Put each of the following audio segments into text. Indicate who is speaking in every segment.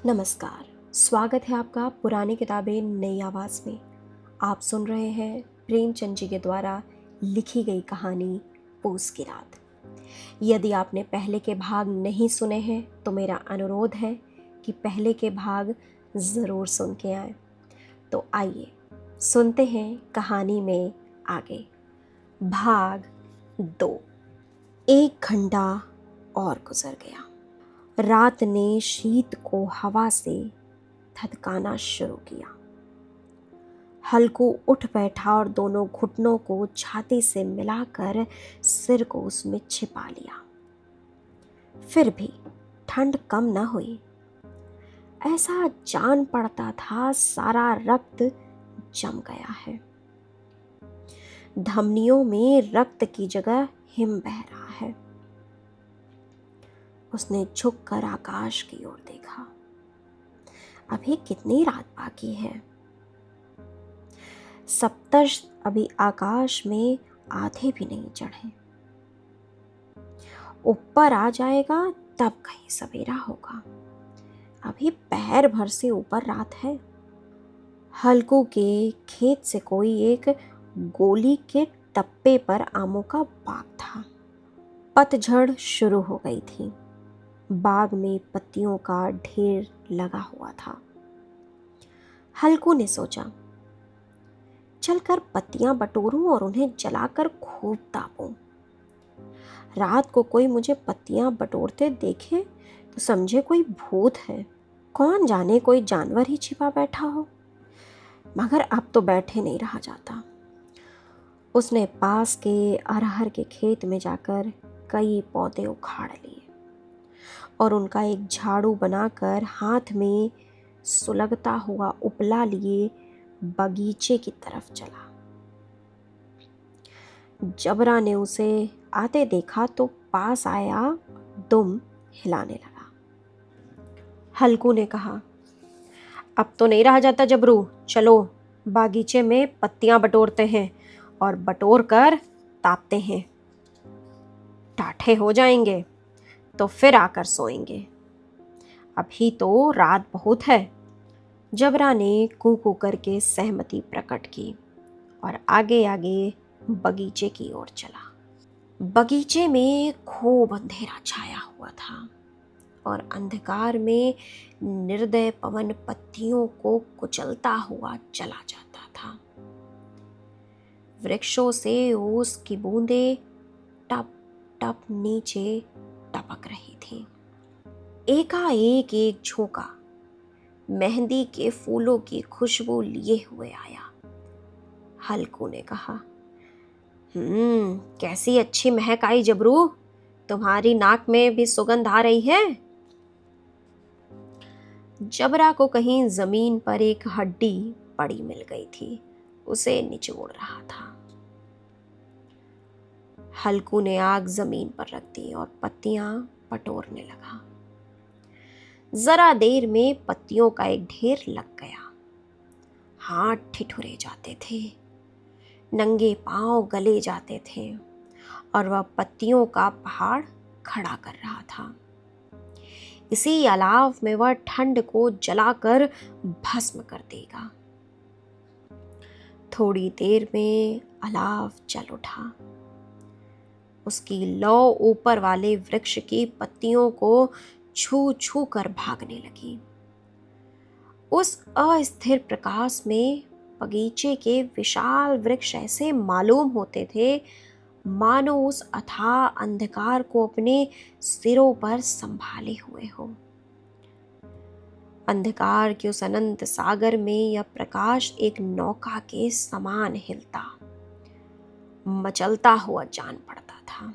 Speaker 1: नमस्कार। स्वागत है आपका पुरानी किताबें नई आवाज़ में। आप सुन रहे हैं प्रेमचंद जी के द्वारा लिखी गई कहानी पूस की रात। यदि आपने पहले के भाग नहीं सुने हैं तो मेरा अनुरोध है कि पहले के भाग ज़रूर सुन के आएं। तो आइए सुनते हैं कहानी में आगे। भाग 2। 1 घंटा और गुजर गया। रात ने शीत को हवा से धधकाना शुरू किया। हल्कू उठ बैठा और दोनों घुटनों को छाती से मिलाकर सिर को उसमें छिपा लिया। फिर भी ठंड कम न हुई। ऐसा जान पड़ता था सारा रक्त जम गया है। धमनियों में रक्त की जगह हिम बह रहा है। उसने झुककर आकाश की ओर देखा। अभी कितनी रात बाकी है। सप्तर्ष अभी आकाश में आधे भी नहीं चढ़े। ऊपर आ जाएगा तब कहीं सवेरा होगा। अभी पैर भर से ऊपर रात है। हल्कू के खेत से कोई एक गोली के टप्पे पर आमों का बाग था। पतझड़ शुरू हो गई थी। बाग में पत्तियों का ढेर लगा हुआ था। हल्कू ने सोचा, चलकर पत्तियां बटोरूं और उन्हें जलाकर खूब तापूं। रात को कोई मुझे पत्तियां बटोरते देखे तो समझे कोई भूत है। कौन जाने कोई जानवर ही छिपा बैठा हो। मगर अब तो बैठे नहीं रहा जाता। उसने पास के अरहर के खेत में जाकर कई पौधे उखाड़ लिए और उनका एक झाड़ू बनाकर हाथ में सुलगता हुआ उपला लिए बगीचे की तरफ चला। जबरा ने उसे आते देखा तो पास आया, दुम हिलाने लगा। हल्कू ने कहा, अब तो नहीं रहा जाता जबरू, चलो बागीचे में पत्तियां बटोरते हैं और बटोर कर तापते हैं। टाठे हो जाएंगे तो फिर आकर सोएंगे। अभी तो रात बहुत है। जबरा ने कू करके सहमति प्रकट की और आगे आगे बगीचे की ओर चला। बगीचे में खूब अंधेरा छाया हुआ था और अंधकार में निर्दय पवन पत्तियों को कुचलता हुआ चला जाता था। वृक्षों से ओस की बूंदें टप टप नीचे टपक रही थी। एकाएक एक झोंका मेहंदी के फूलों की खुशबू लिए हुए आया। हल्कू ने कहा, कैसी अच्छी महक आई जबरू, तुम्हारी नाक में भी सुगंध आ रही है। जबरा को कहीं जमीन पर एक हड्डी पड़ी मिल गई थी, उसे निचोड़ रहा था। हल्कू ने आग जमीन पर रख दी और पत्तियां बटोरने लगा। जरा देर में पत्तियों का एक ढेर लग गया। हाथ ठिठुरे जाते थे, नंगे पांव गले जाते थे और वह पत्तियों का पहाड़ खड़ा कर रहा था। इसी अलाव में वह ठंड को जलाकर भस्म कर देगा। थोड़ी देर में अलाव जल उठा। उसकी लौ ऊपर वाले वृक्ष की पत्तियों को छू छू कर भागने लगी। उस अस्थिर प्रकाश में बगीचे के विशाल वृक्ष ऐसे मालूम होते थे मानो उस अथाह अंधकार को अपने सिरों पर संभाले हुए हो। अंधकार के उस अनंत सागर में यह प्रकाश एक नौका के समान हिलता, मचलता हुआ जान पड़ता था।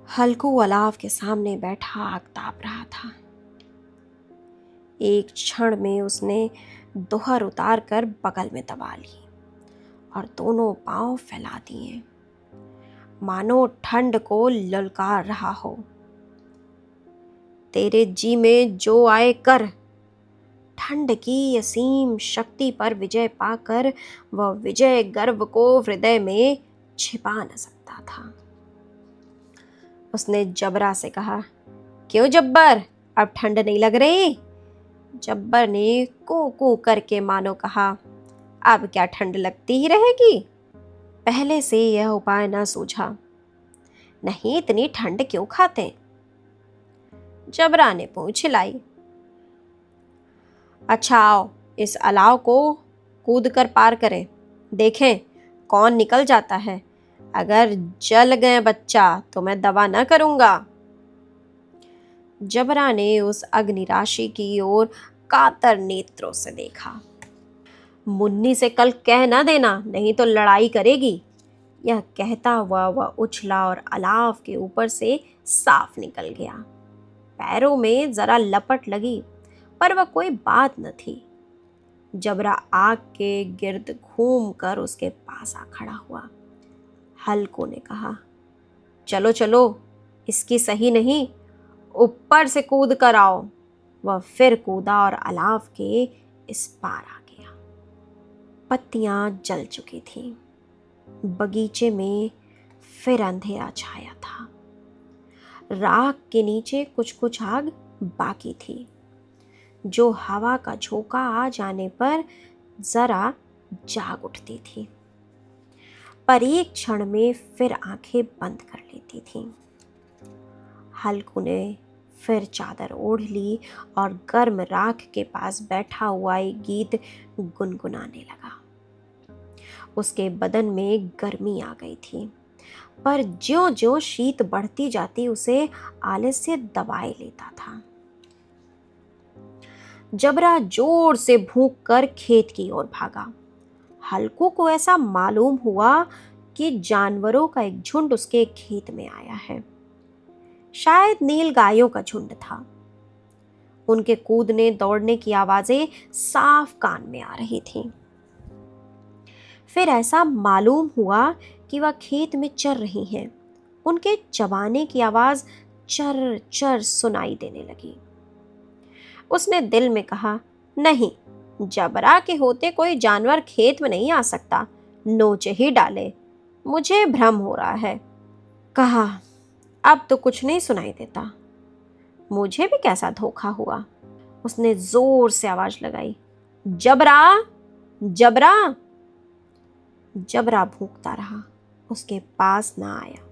Speaker 1: हल्कू अलाव के सामने बैठा आग ताप रहा था। एक क्षण में उसने दोहर उतार कर बगल में दबा ली और दोनों पांव फैला दिए, मानो ठंड को ललकार रहा हो। तेरे जी में जो आए कर। ठंड की असीम शक्ति पर विजय पाकर वह विजय गर्व को हृदय में छिपा न सकता था। उसने जबरा से कहा, क्यों जब्बर, अब ठंड नहीं लग रही? जब्बर ने कू कू करके मानो कहा, अब क्या ठंड लगती ही रहेगी। पहले से यह उपाय न सूझा। नहीं, इतनी ठंड क्यों खाते? जबरा ने पूंछ हिलाई। अच्छा आओ, इस अलाव को कूद कर पार करें, देखें कौन निकल जाता है। अगर जल गए बच्चा तो मैं दवा न करूंगा। जबरा ने उस अग्निराशि की ओर कातर नेत्रों से देखा। मुन्नी से कल कह न देना, नहीं तो लड़ाई करेगी। यह कहता हुआ वह उछला और अलाव के ऊपर से साफ निकल गया। पैरों में जरा लपट लगी, पर वह कोई बात न थी। जबरा आग के गिर्द घूम कर उसके पास आ खड़ा हुआ। हल्को ने कहा, चलो चलो, इसकी सही नहीं, ऊपर से कूद कर आओ। वह फिर कूदा और अलाव के इस पार आ गया। पत्तियां जल चुकी थीं। बगीचे में फिर अंधेरा छाया था। राख के नीचे कुछ कुछ आग बाकी थी, जो हवा का झोंका आ जाने पर जरा जाग उठती थी, पर एक क्षण में फिर आंखें बंद कर लेती थीं। हल्कू ने फिर चादर ओढ़ ली और गर्म राख के पास बैठा हुआ एक गीत गुनगुनाने लगा। उसके बदन में गर्मी आ गई थी, पर ज्यों ज्यों शीत बढ़ती जाती उसे आलस्य दबाए लेता था। जबरा जोर से भूख कर खेत की ओर भागा। हल्कू को ऐसा मालूम हुआ कि जानवरों का एक झुंड उसके खेत में आया है। शायद नील गायों का झुंड था। उनके कूदने दौड़ने की आवाजें साफ कान में आ रही थीं। फिर ऐसा मालूम हुआ कि वह खेत में चर रही हैं। उनके चबाने की आवाज चर चर सुनाई देने लगी। उसने दिल में कहा, नहीं, जबरा के होते कोई जानवर खेत में नहीं आ सकता, नोच ही डाले, मुझे भ्रम हो रहा है। कहा, अब तो कुछ नहीं सुनाई देता, मुझे भी कैसा धोखा हुआ। उसने जोर से आवाज लगाई, जबरा, जबरा। जबरा भूखता रहा, उसके पास ना आया।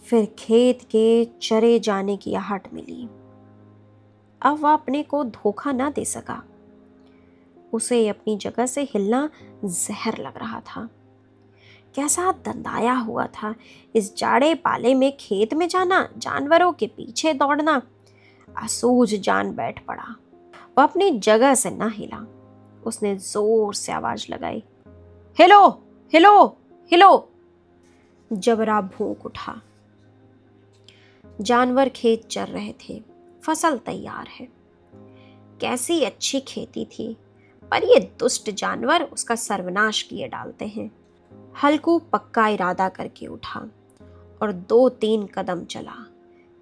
Speaker 1: फिर खेत के चरे जाने की आहट मिली। अब वह अपने को धोखा ना दे सका। उसे अपनी जगह से हिलना जहर लग रहा था। कैसा दंदाया हुआ था इस जाड़े पाले में खेत में जाना, जानवरों के पीछे दौड़ना। असूझ जान बैठ पड़ा। वह अपनी जगह से ना हिला। उसने जोर से आवाज लगाई, हिलो, हिलो, हिलो। जबरा भूख उठा। जानवर खेत चर रहे थे, फसल तैयार है। कैसी अच्छी खेती थी, पर ये दुष्ट जानवर उसका सर्वनाश किए डालते हैं। हल्कू पक्का इरादा करके उठा और 2-3 कदम चला,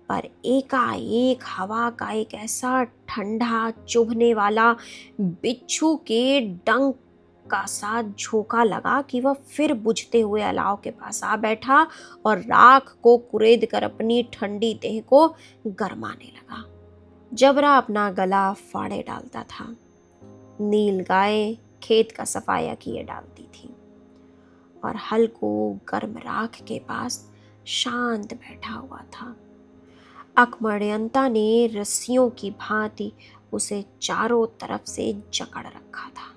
Speaker 1: पर एकाएक हवा का एक ऐसा ठंडा चुभने वाला बिच्छू के डंक का सा झोंका लगा कि वह फिर बुझते हुए अलाव के पास आ बैठा और राख को कुरेद कर अपनी ठंडी देह को गरमाने लगा। जबरा अपना गला फाड़े डालता था। नील गाय खेत का सफाया किए डालती थी और हल्कू गर्म राख के पास शांत बैठा हुआ था। अकमण्यता ने रस्सियों की भांति उसे चारों तरफ से जकड़ रखा था।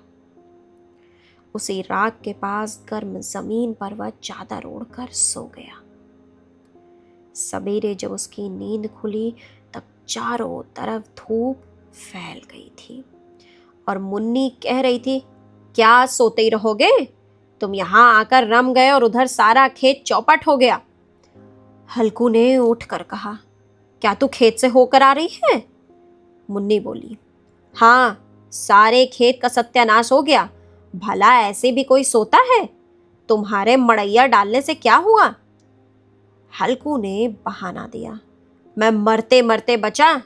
Speaker 1: उसी राख के पास गर्म जमीन पर वह चादर ओढ़कर सो गया। सवेरे जब उसकी नींद खुली तब चारों तरफ धूप फैल गई थी और मुन्नी कह रही थी, क्या सोते ही रहोगे? तुम यहां आकर रम गए और उधर सारा खेत चौपट हो गया। हल्कू ने उठकर कहा, क्या तू खेत से होकर आ रही है? मुन्नी बोली, हाँ, सारे खेत का सत्यानाश हो गया। भला ऐसे भी कोई सोता है? तुम्हारे मड़ैया डालने से क्या हुआ? हल्कू ने बहाना दिया, मैं मरते मरते बचा,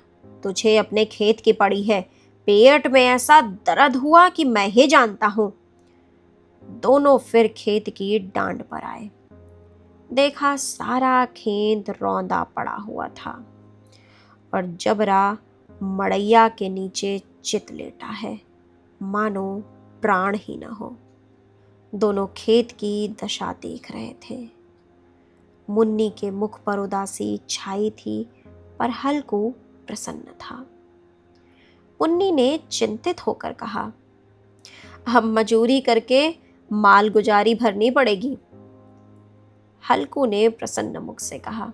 Speaker 1: तुझे अपने खेत की पड़ी है। पेट में ऐसा दर्द हुआ कि मैं ही जानता हूं। दोनों फिर खेत की डांड पर आए। देखा सारा खेत रौंदा पड़ा हुआ था और जबरा मड़ैया के नीचे चित लेटा है, मानो प्राण ही न हो। दोनों खेत की दशा देख रहे थे। मुन्नी के मुख पर उदासी छाई थी, पर हल्कू प्रसन्न था। मुन्नी ने चिंतित होकर कहा, अब मजूरी करके माल गुजारी भरनी पड़ेगी। हल्कू ने प्रसन्न मुख से कहा,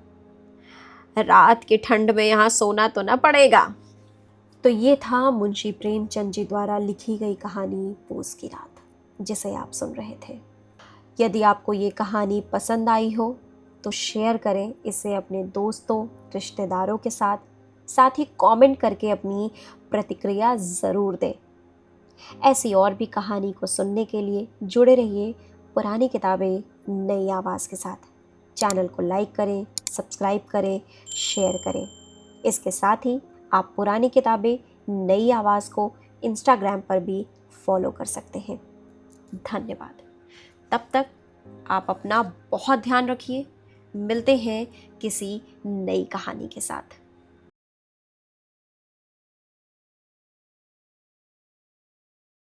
Speaker 1: रात की ठंड में यहां सोना तो न पड़ेगा। तो ये था मुंशी प्रेमचंद जी द्वारा लिखी गई कहानी पूस की रात, जिसे आप सुन रहे थे। यदि आपको ये कहानी पसंद आई हो तो शेयर करें इसे अपने दोस्तों, रिश्तेदारों के साथ। साथ ही कमेंट करके अपनी प्रतिक्रिया ज़रूर दें। ऐसी और भी कहानी को सुनने के लिए जुड़े रहिए पुरानी किताबें नई आवाज़ के साथ। चैनल को लाइक करें, सब्सक्राइब करें, शेयर करें। इसके साथ ही आप पुरानी किताबें नई आवाज़ को इंस्टाग्राम पर भी फॉलो कर सकते हैं। धन्यवाद। तब तक आप अपना बहुत ध्यान रखिए। मिलते हैं किसी नई कहानी के साथ।